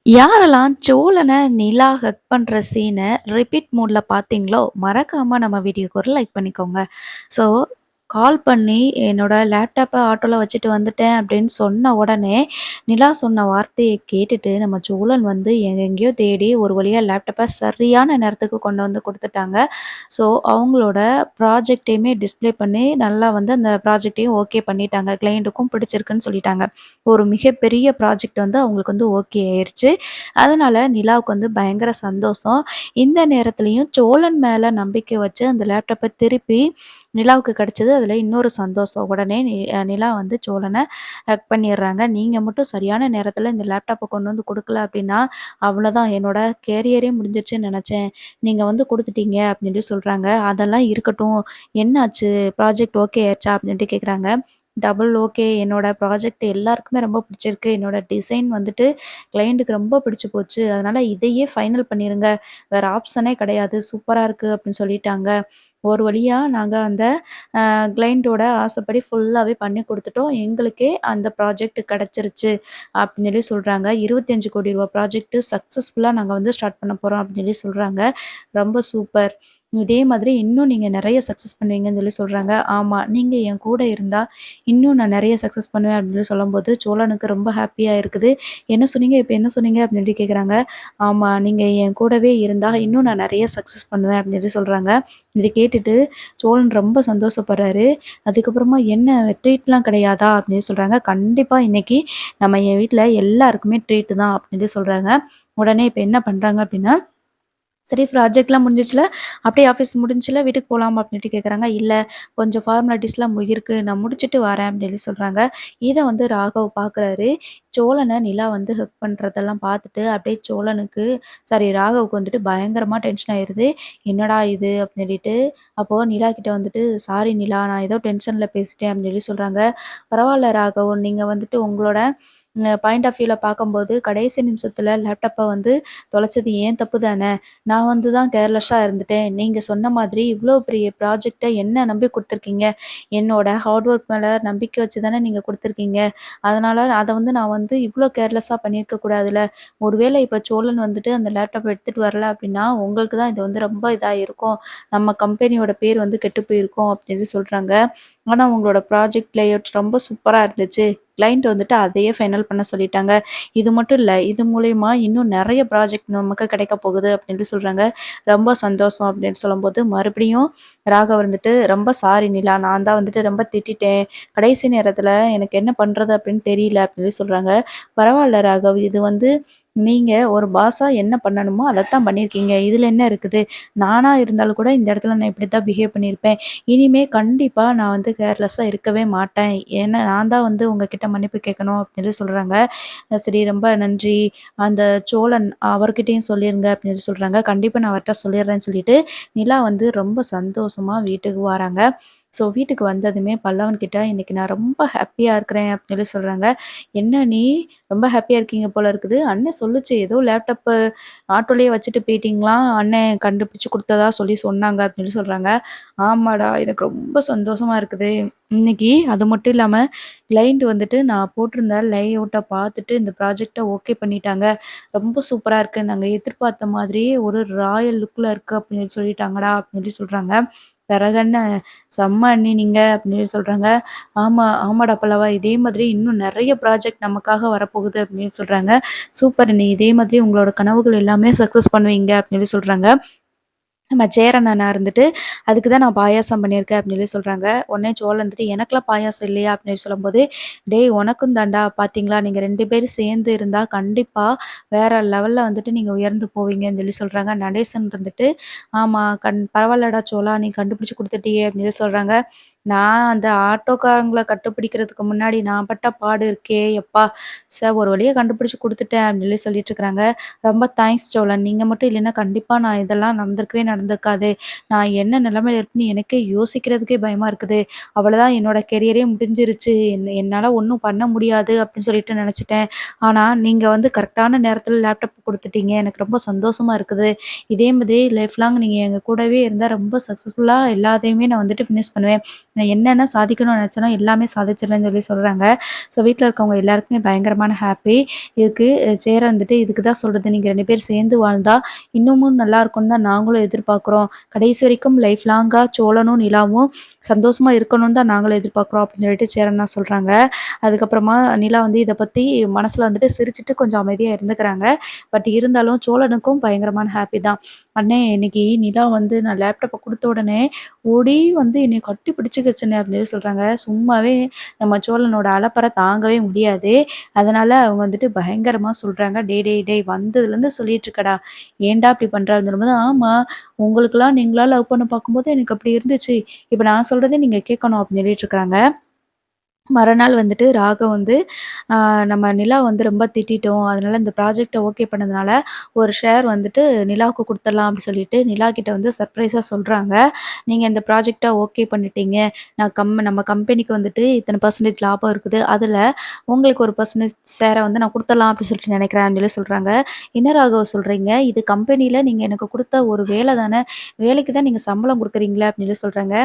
யாரெல்லாம் சோழன நிலா ஹக் பண்ற சீன ரிப்பீட் மோட்ல பார்த்தீங்களோ, மறக்காம நம்ம வீடியோக்கு ஒரு லைக் பண்ணிக்கோங்க. ஸோ, கால் பண்ணி என்னோட லேப்டாப்ப ஆட்டோல வச்சுட்டு வந்துட்டேன் அப்படின்னு சொன்ன உடனே, நிலா சொன்ன வார்த்தைய கேட்டுட்டு நம்ம சோழன் வந்து எங்கெங்கேயோ தேடி ஒரு வழியா லேப்டாப்ப சரியான நேரத்துக்கு கொண்டு வந்து குடுத்துட்டாங்க. ஸோ, அவங்களோட ப்ராஜெக்ட்டையுமே டிஸ்ப்ளே பண்ணி நல்லா வந்து அந்த ப்ராஜெக்ட்டையும் ஓகே பண்ணிட்டாங்க. கிளையண்ட்டுக்கும் பிடிச்சிருக்குன்னு சொல்லிட்டாங்க. ஒரு மிகப்பெரிய ப்ராஜெக்ட் வந்து அவங்களுக்கு வந்து ஓகே ஆயிருச்சு. அதனால நிலாவுக்கு வந்து பயங்கர சந்தோஷம். இந்த நேரத்துலயும் சோழன் மேல நம்பிக்கை வச்சு அந்த லேப்டாப்ப திருப்பி நிலாவுக்கு கிடைச்சது. அதில இன்னொரு சந்தோஷம். உடனே நிலா வந்து சோழன ஹக் பண்ணிடுறாங்க. "நீங்க மட்டும் சரியான நேரத்தில இந்த லேப்டாப்ப கொண்டு வந்து குடுக்கல அப்டின்னா, அவ்வளோதான் என்னோட கேரியரே முடிஞ்சிருச்சுன்னு நெனச்சேன். நீங்க வந்து குடுத்துட்டீங்க" அப்டின்ட்டு சொல்றாங்க. "அதெல்லாம் இருக்கட்டும். என்னாச்சு? ப்ராஜெக்ட் ஓகே ஆயிருச்சா?" அப்டின்ட்டு கேட்குறாங்க. Double okay. என்னோட ப்ராஜெக்ட் எல்லாருக்குமே ரொம்ப பிடிச்சிருக்கு. என்னோட டிசைன் வந்துட்டு கிளையண்ட்டுக்கு ரொம்ப பிடிச்சு போச்சு. அதனால இதையே ஃபைனல் பண்ணிருங்க. வேற ஆப்ஷனே கிடையாது. சூப்பரா இருக்கு அப்படின்னு சொல்லிட்டாங்க. ஒரு வழியா நாங்க அந்த கிளையண்ட்டோட ஆசைப்படி ஃபுல்லாவே பண்ணி குடுத்துட்டோம். எங்களுக்கே அந்த ப்ராஜெக்ட் கிடைச்சிருச்சு அப்படின்னு சொல்லி சொல்றாங்க. ரூ. 25,00,00,000 ப்ராஜெக்ட் சக்சஸ்ஃபுல்லா நாங்க வந்து ஸ்டார்ட் பண்ண போறோம் அப்படின்னு சொல்லி சொல்றாங்க. ரொம்ப சூப்பர். இதே மாதிரி இன்னும் நீங்க நெறைய சக்சஸ் பண்ணுவீங்கன்னு சொல்லி சொல்றாங்க. ஆமா, நீங்க என் கூட இருந்தா இன்னும் நான் நெறைய சக்சஸ் பண்ணுவேன் அப்படின்னு சொல்லும்போது, சோழனுக்கு ரொம்ப ஹேப்பியா இருக்குது. "என்ன சொன்னீங்க? இப்ப என்ன சொன்னீங்க?" அப்படின்னு கேட்குறாங்க. "ஆமா, நீங்க என் கூடவே இருந்தா இன்னும் நான் நெறைய சக்சஸ் பண்ணுவேன்" அப்படின்னு சொல்றாங்க. இத கேட்டுட்டு சோழன் ரொம்ப சந்தோஷப்படுறாரு. அதுக்கப்புறமா "என்ன ட்ரீட்லாம் கிடையாதா?" அப்படின்னு சொல்றாங்க. "கண்டிப்பா இன்னைக்கு நம்ம என் வீட்ல எல்லாருக்குமே ட்ரீட் தான்" அப்படின்னு சொல்றாங்க. உடனே இப்ப என்ன பண்றாங்க அப்படின்னா சரி ப்ராஜெக்ட்லாம் முடிஞ்சிருச்சுல, அப்படியே ஆஃபீஸ் முடிஞ்சுச்சுல வீட்டுக்கு போலாமா? அப்படின்ட்டு கேட்குறாங்க. இல்ல கொஞ்சம் ஃபார்மாலிட்டீஸ்லாம் இருக்கு. நான் முடிச்சுட்டு வரேன் அப்படின்னு சொல்றாங்க. இத வந்து ராகவ் பார்க்குறாரு. சோழன நிலா வந்து ஹக் பண்றதெல்லாம் பார்த்துட்டு, அப்படியே சோழனுக்கு சாரி ராகவுக்கு வந்துட்டு பயங்கரமா டென்ஷன் ஆயிருது. என்னடா இது? அப்படின்னு சொல்லிட்டு, அப்போ நிலா கிட்ட வந்துட்டு, சாரி நிலா நான் ஏதோ டென்ஷன்ல பேசிட்டேன் அப்படின்னு சொல்றாங்க. பரவால்ல ராகவ். நீங்க வந்துட்டு உங்களோட பாயிண்ட் ஆஃப் வியூல பார்க்கும்போது, கடைசி நிமிஷத்துல லேப்டாப்ப வந்து தொலைச்சது என் தப்பு தான. நான் வந்து தான் கேர்லெஸ்ஸா இருந்துட்டேன். நீங்க சொன்ன மாதிரி இவ்ளோ பெரிய ப்ராஜெக்ட்ட என்ன நம்பி குடுத்துருக்கீங்க. என்னோட ஹார்ட் ஒர்க் மேல நம்பிக்கை வச்சு தானே நீங்க குடுத்துருக்கீங்க. அதனால அத வந்து நான் வந்து இவ்ளோ கேர்லெஸ்ஸா பண்ணியிருக்க கூடாதுல்ல. ஒருவேளை இப்ப சோழன் வந்துட்டு அந்த லேப்டாப் எடுத்துட்டு வரல அப்டின்னா, உங்களுக்கு தான் இது வந்து ரொம்ப இதா இருக்கும். நம்ம கம்பெனியோட பேர் வந்து கெட்டு போயிருக்கும் அப்டின்னு சொல்றாங்க. ஆனா உங்களோட ப்ராஜெக்ட் லேஅவுட் ரொம்ப சூப்பரா இருந்துச்சு. கிளையண்ட் வந்துட்டு அதையே ஃபைனல் பண்ண சொல்லிட்டாங்க. இது மட்டும் இல்ல, இது மூலியமா இன்னும் நெறைய ப்ராஜெக்ட் நமக்கு கிடைக்க போகுது அப்டின்ட்டு சொல்றாங்க. ரொம்ப சந்தோஷம் அப்டின்னு சொல்லும்போது, மறுபடியும் ராகவ் வந்துட்டு, "ரொம்ப சாரி நிலா. நான் தான் வந்துட்டு ரொம்ப திட்டிட்டேன். கடைசி நேரத்தில எனக்கு என்ன பண்றது அப்டின்னு தெரியல" அப்டின்னு சொல்றாங்க. "பரவால்ல ராகவ். இது வந்து நீங்க ஒரு பாஸா என்ன பண்ணணுமோ அதத்தான் பண்ணியிருக்கீங்க. இதுல என்ன இருக்குது? நானா இருந்தாலும் கூட இந்த இடத்துல நான் இப்படித்தான் பிஹேவ் பண்ணியிருப்பேன். இனிமே கண்டிப்பா நான் வந்து கேர்லெஸ்ஸா இருக்கவே மாட்டேன். ஏன்னா நான் தான் வந்து உங்ககிட்ட மன்னிப்பு கேட்கணும்" அப்படின்னு சொல்றாங்க. "சரி ரொம்ப நன்றி. அந்த சோழன் அவர்கிட்டயும் சொல்லிருங்க" அப்படின்னு சொல்றாங்க. "கண்டிப்பா நான் அவர்ட்ட சொல்லிடுறேன்னு" சொல்லிட்டு, நிலா வந்து ரொம்ப சந்தோஷமா வீட்டுக்கு வராங்க. ஸோ வீட்டுக்கு வந்ததுமே பல்லவன் கிட்ட, "இன்னைக்கு நான் ரொம்ப ஹேப்பியா இருக்கிறேன்" அப்படின்னு சொல்லி சொல்றாங்க. "என்ன நீ ரொம்ப ஹேப்பியா இருக்கீங்க போல இருக்குது. அண்ணன் சொல்லுச்சு ஏதோ லேப்டாப்பு ஆட்டோலயே வச்சுட்டு போயிட்டீங்களாம். அண்ணன் கண்டுபிடிச்சு குடுத்ததா சொல்லி சொன்னாங்க" அப்படின்னு சொல்றாங்க. "ஆமாடா, எனக்கு ரொம்ப சந்தோஷமா இருக்குது. இன்னைக்கு அது மட்டும் இல்லாம கிளையண்ட் வந்துட்டு நான் போட்டிருந்த லேஅவுட்ட பார்த்துட்டு இந்த ப்ராஜெக்ட்ட ஓகே பண்ணிட்டாங்க. ரொம்ப சூப்பரா இருக்கு. நாங்க எதிர்பார்த்த மாதிரியே ஒரு ராயல் லுக்ல இருக்கு" அப்படின்னு சொல்லிட்டாங்கடா அப்படின்னு சொல்லி சொல்றாங்க. "பிறகென்ன செம்ம அண்ணி நீங்க" அப்படின்னு சொல்றாங்க. ஆமாடா பல்லவா. இதே மாதிரி இன்னும் நெறைய ப்ராஜெக்ட் நமக்காக வரப்போகுது" அப்படின்னு சொல்றாங்க. "சூப்பர் அண்ணி. இதே மாதிரி உங்களோட கனவுகள் எல்லாமே சக்சஸ் பண்ணுவீங்க" அப்படின்னு சொல்றாங்க. நம்ம சேரன் அண்ணா இருந்துட்டு, "அதுக்கு தான் நான் பாயாசம் பண்ணியிருக்கேன்" அப்படின்னு சொல்லி சொல்றாங்க. உடனே சோழன் வந்துட்டு, "எனக்கெல்லாம் பாயாசம் இல்லையா?" அப்படின்னு சொல்லும்போது, "டேய் உனக்கும் தான்டா. பார்த்தீங்களா நீங்க 2 பேரும் சேர்ந்து இருந்தா கண்டிப்பா வேற லெவல்ல வந்துட்டு நீங்க உயர்ந்து போவீங்கன்னு" சொல்லி சொல்றாங்க. நடேசன் இருந்துட்டு, "ஆமா பரவாயில்லடா சோழா நீ கண்டுபிடிச்சு குடுத்துட்டியே" அப்படின்னு சொல்லி சொல்றாங்க. "நான் அந்த ஆட்டோக்காரங்கள கண்டுபிடிக்கிறதுக்கு முன்னாடி நான் பட்ட பாடு இருக்கே யப்பா! ஒரு வழியா கண்டுபிடிச்சு குடுத்துட்டேன்" அப்படின்னு சொல்லி சொல்லிட்டு இருக்கிறாங்க. "ரொம்ப தேங்க்ஸ் சோழன். நீங்க மட்டும் இல்லைன்னா கண்டிப்பா நான் இதெல்லாம் நடந்திருக்கவே நடந்திருக்காது. நான் என்ன நிலைமையில இருக்கேன்னு எனக்கே யோசிக்கிறதுக்கே பயமா இருக்குது. அவ்வளோதான் என்னோட கெரியரே முடிஞ்சிருச்சு. என்னால ஒண்ணும் பண்ண முடியாது அப்படின்னு சொல்லிட்டு நெனச்சுட்டேன். ஆனா நீங்க வந்து கரெக்ட்டான நேரத்தில லேப்டாப் குடுத்துட்டீங்க. எனக்கு ரொம்ப சந்தோஷமா இருக்குது. இதே மாதிரி லைஃப் லாங் நீங்க எங்க கூடவே இருந்தா ரொம்ப சக்சஸ்ஃபுல்லா எல்லாத்தையுமே நான் வந்துட்டு ஃபினிஷ் பண்ணுவேன். நான் என்னென்ன சாதிக்கணும்னு நெனச்சேனோ எல்லாமே சாதிச்சிருவேன்னு சொல்லி சொல்றாங்க. ஸோ வீட்ல இருக்கவங்க எல்லாருக்குமே பயங்கரமான ஹாப்பி. இதுக்கு சேர வந்துட்டு இதுக்கு தான் சொல்றது, நீங்க 2 பேரும் சேர்ந்து வாழ்ந்தா இன்னமும் நல்லாருக்கும்னு தான் நாங்களும் எதிர்பார்க்குறோம். கடைசி வரைக்கும் லைஃப் லாங்கா சோழனும், நிலாவும் சந்தோஷமா இருக்கணும்னு தான் நாங்களும் எதிர்பார்க்குறோம் அப்படின்னு சொல்லிட்டு சேரன்லாம் சொல்றாங்க. அதுக்கப்புறமா நிலா வந்து இத பத்தி மனசுல வந்துட்டு சிரிச்சுட்டு கொஞ்சம் அமைதியா இருந்துக்கிறாங்க. பட் இருந்தாலும் சோழனுக்கும் பயங்கரமான ஹாப்பி தான். "அண்ணே இன்னைக்கு நிலா வந்து நான் லேப்டாப்ப குடுத்த உடனே ஓடி வந்து என்னைய கட்டி பிடிச்சுக்கிச்சுண்ணே" அப்படின்னு சொல்லி சொல்றாங்க. சும்மாவே நம்ம சோழனோட அலப்பற தாங்கவே முடியாது. அதனால அவங்க வந்துட்டு பயங்கரமா சொல்றாங்க, "டேய் டேய் டேய் வந்ததுலேருந்து சொல்லிட்டு இருக்கடா, ஏன்டா இப்படி பண்ற?" அப்படின்னு சொல்லும்போது, "ஆமா உங்களுக்கெல்லாம் நீங்களா லவ் பண்ண பார்க்கும்போது எனக்கு அப்படி இருந்துச்சு. இப்ப நான் சொல்றத நீங்க கேட்கணும்" அப்படின்னு சொல்லிட்டு இருக்காங்க. மறுநாள் வந்துட்டு ராகவ் வந்து நம்ம நிலா வந்து ரொம்ப திட்டிட்டோம். அதனால இந்த ப்ராஜெக்ட்ட ஓகே பண்ணதுனால, ஒரு ஷேர் வந்துட்டு நிலாவுக்கு குடுத்துடலாம் அப்டி சொல்லிட்டு, நிலா கிட்ட வந்து சர்ப்ரைஸா சொல்றாங்க. நீங்க இந்த ப்ராஜெக்ட்ட ஓகே பண்ணிட்டீங்க. நம்ம கம்பெனிக்கு வந்துட்டு இத்தன பெர்சன்டேஜ் லாபம் இருக்குது. அதுல உங்களுக்கு ஒரு பெர்சன்டேஜ் ஷேர வந்து நான் குடுத்துடலாம் அப்டி சொல்லிட்டு நெனைக்கிறேன்னு சொல்லி சொல்றாங்க. என்ன ராகவ் சொல்றீங்க? இது கம்பெனில நீங்க எனக்கு குடுத்த ஒரு வேல தானே. வேலைக்கு தான் நீங்க சம்பளம் குடுக்குறீங்களா? அப்டின்னு சொல்லி சொல்றாங்க.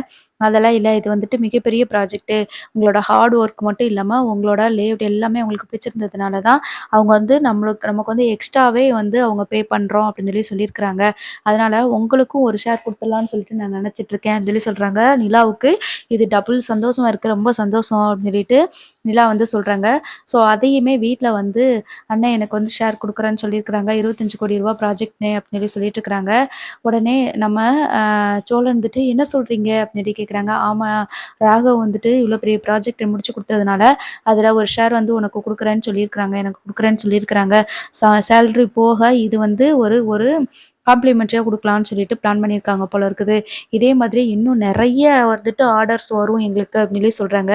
அதெல்லாம் இல்ல. இது வந்துட்டு மிகப்பெரிய ப்ராஜெக்ட்டு. உங்களோட ஹார்ட் ஒர்க் மட்டும் இல்லாம, உங்களோட லேஅவுட் எல்லாமே அவங்களுக்கு பிடிச்சிருந்ததுனால தான், அவங்க வந்து நமக்கு வந்து எக்ஸ்ட்ராவே வந்து அவங்க பே பண்றோம் அப்படின்னு சொல்லியிருக்கிறாங்க. அதனால உங்களுக்கும் ஒரு ஷேர் குடுத்துடலான்னு சொல்லிட்டு நான் நெனச்சிட்டுருக்கேன் அப்படின்னு சொல்றாங்க. நிலாவுக்கு இது டபுள் சந்தோஷமா இருக்கு. ரொம்ப சந்தோஷம் அப்படின்னு சொல்லிட்டு நிலா வந்து சொல்றாங்க. ஸோ அதையுமே வீட்ல வந்து அண்ணன் எனக்கு வந்து ஷேர் குடுக்குறேன்னு சொல்லியிருக்கிறாங்க. ரூ. 25,00,00,000 ப்ராஜெக்ட்னே அப்படின்னு சொல்லிட்டு இருக்கிறாங்க. உடனே நம்ம சோழன் வந்துட்டு என்ன சொல்றீங்க? அப்படின்னு சொல்லி கேட்குறாங்க. ஆமா ராகவ் வந்துட்டு இவ்வளோ பெரிய ப்ராஜெக்ட்ட முடிச்சு குடுத்ததுனால, அதில ஒரு ஷேர் வந்து உனக்கு குடுக்குறேன்னு சொல்லியிருக்கிறாங்க. எனக்கு குடுக்குறேன்னு சொல்லியிருக்கிறாங்க. சேலரி போக இது வந்து ஒரு ஒரு காம்ப்ளிமென்ட்டரியா குடுக்கலான்னு சொல்லிட்டு பிளான் பண்ணியிருக்காங்க போல இருக்குது. இதே மாதிரி இன்னும் நெறைய வந்துட்டு ஆர்டர்ஸ் வரும் எங்களுக்கு அப்படின்னு சொல்லி சொல்றாங்க.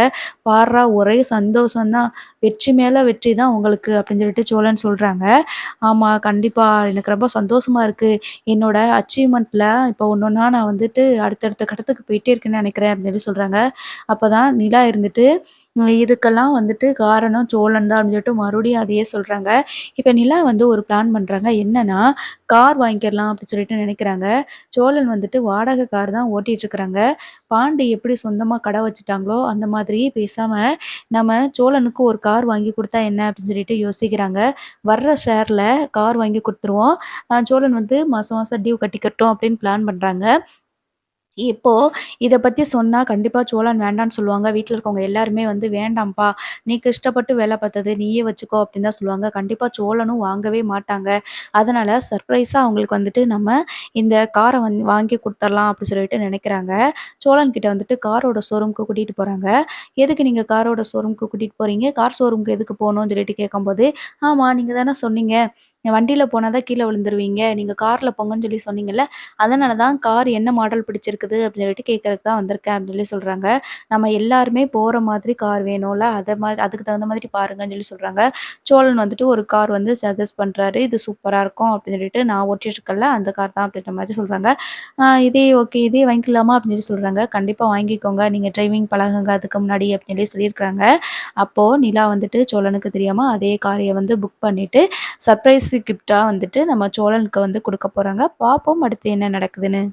பார்றா ஒரே சந்தோஷம் தான். வெற்றி மேல வெற்றி தான் உங்களுக்கு அப்படின்னு சொல்லிட்டு சோழன் சொல்றாங்க. ஆமா கண்டிப்பா எனக்கு ரொம்ப சந்தோஷமா இருக்கு. என்னோட அச்சீவ்மெண்ட்ல இப்போ ஒன்னொன்னா நான் வந்துட்டு அடுத்தடுத்த கட்டத்துக்கு போயிட்டே இருக்கேன்னு நெனைக்கிறேன் அப்படின்னு சொல்லி சொல்றாங்க. அப்பதான் நிலா இருந்துட்டு, இதுக்கெல்லாம் வந்துட்டு காரணம் சோழன் தான் அப்படின்னு சொல்லிட்டு மறுபடியும் அதையே சொல்றாங்க. இப்ப நிலா வந்து ஒரு பிளான் பண்றாங்க. என்னன்னா, கார் வாங்கிக்கிறலாம் அப்படின்னு சொல்லிட்டு நெனைக்கிறாங்க. சோழன் வந்துட்டு வாடகை கார் தான் ஓட்டிட்டு இருக்கிறாங்க. பாண்டி எப்படி சொந்தமா கடை வச்சுட்டாங்களோ, அந்த மாதிரி பேசாம நம்ம சோழனுக்கு ஒரு கார் வாங்கி குடுத்தா என்ன அப்படின்னு சொல்லிட்டு யோசிக்கிறாங்க. வர்ற ஷேர்ல கார் வாங்கி குடுத்துருவோம். சோழன் வந்து மாசம் மாசம் டியூ கட்டிக்கட்டும் அப்படின்னு பிளான் பண்றாங்க. இப்போ இத பத்தி சொன்னா கண்டிப்பா சோழன் வேண்டான்னு சொல்லுவாங்க. வீட்ல இருக்கவங்க எல்லாருமே வந்து "வேண்டாம்ப்பா, நீக்கு இஷ்டப்பட்டு வேல பார்த்தது நீயே வச்சுக்கோ" அப்படின்னு தான் சொல்லுவாங்க. கண்டிப்பா சோழனும் வாங்கவே மாட்டாங்க. அதனால சர்ப்ரைஸா அவங்களுக்கு வந்துட்டு நம்ம இந்த கார வாங்கி குடுத்துரலாம் அப்படி சொல்லிட்டு நெனைக்கிறாங்க. சோழன் கிட்ட வந்துட்டு காரோட ஷோரூம்க்கு கூட்டிட்டு போறாங்க. "எதுக்கு நீங்க காரோட ஷோரூம்க்கு கூட்டிட்டு போறீங்க? கார் ஷோரூம்க்கு எதுக்கு போணும்னு?" சொல்லிட்டு கேட்கும்போது, "ஆமா நீங்க தானே சொன்னீங்க, வண்டியில போனா தான் கீழ விழுந்துருவீங்க. நீங்க கார்ல போங்கன்னு சொல்லி சொன்னீங்கல்ல. அதனால தான் கார் என்ன மாடல் பிடிச்சிருக்குது அப்படின்னு சொல்லிட்டு கேட்கறக்கு தான் வந்திருக்கேன் அப்படின்னு சொல்லி சொல்றாங்க. நம்ம எல்லாருமே போற மாதிரி கார் வேணும்ல. அதுக்கு தகுந்த மாதிரி பாருங்கன்னு சொல்லி சொல்றாங்க. சோழன் வந்துட்டு ஒரு கார் வந்து சஜெஸ்ட் பண்றாரு. இது சூப்பரா இருக்கும் அப்படின்னு சொல்லிட்டு நான் ஓட்டிட்டு இருக்கேன்ல அந்த கார் தான் அப்படின்ற மாதிரி சொல்றாங்க. இதே ஓகே இதே வாங்கிக்கலாமா அப்படின்னு சொல்லி சொல்றாங்க. கண்டிப்பா வாங்கிக்கோங்க. நீங்க டிரைவிங் பழகுங்க அதுக்கு முன்னாடி அப்படின்னு சொல்லி சொல்லியிருக்காங்க. அப்போ நிலா வந்துட்டு சோழனுக்கு தெரியாம அதே காரைய வந்து புக் பண்ணிட்டு சர்ப்ரைஸ் கிஃப்ட்டா வந்துட்டு நம்ம சோழனுக்கு வந்து குடுக்க போறாங்க. பார்ப்போம் அடுத்து என்ன நடக்குதுன்னு.